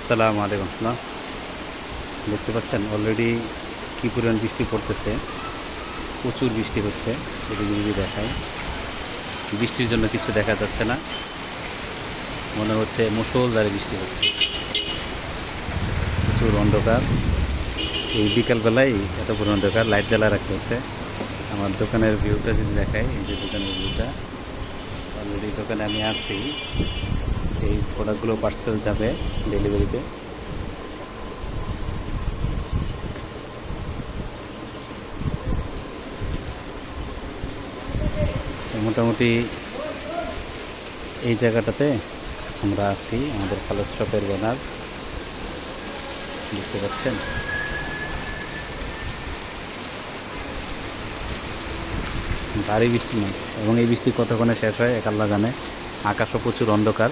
আসসালামু আলাইকুম। দেখতে পাচ্ছেন অলরেডি কী পরিমাণ বৃষ্টি পড়তেছে, প্রচুর বৃষ্টি হচ্ছে। এদিকে যদি দেখায়, বৃষ্টির জন্য কিছু দেখা যাচ্ছে না, মনে হচ্ছে মুষলধারে বৃষ্টি হচ্ছে। প্রচুর অন্ধকার, এই বিকালবেলায় এত পরিমাণ অন্ধকার, লাইট জ্বালা রাখতে হচ্ছে। আমার দোকানের ভিউটা যদি দেখায়, এই যে দোকানের ভিউটা, অলরেডি দোকানে আমি আসছি। এই প্রোডাক্টগুলো পার্সেল যাবে ডেলিভারিতে। মোটামুটি এই জায়গাটাতে আমরা আছি, আমাদের কালার শপের ব্যানার দেখতে পাচ্ছেন। ভারী বৃষ্টি নামছে এবং এই বৃষ্টি কতক্ষণে শেষ হয় এক আল্লাহ জানে। আকাশও প্রচুর অন্ধকার।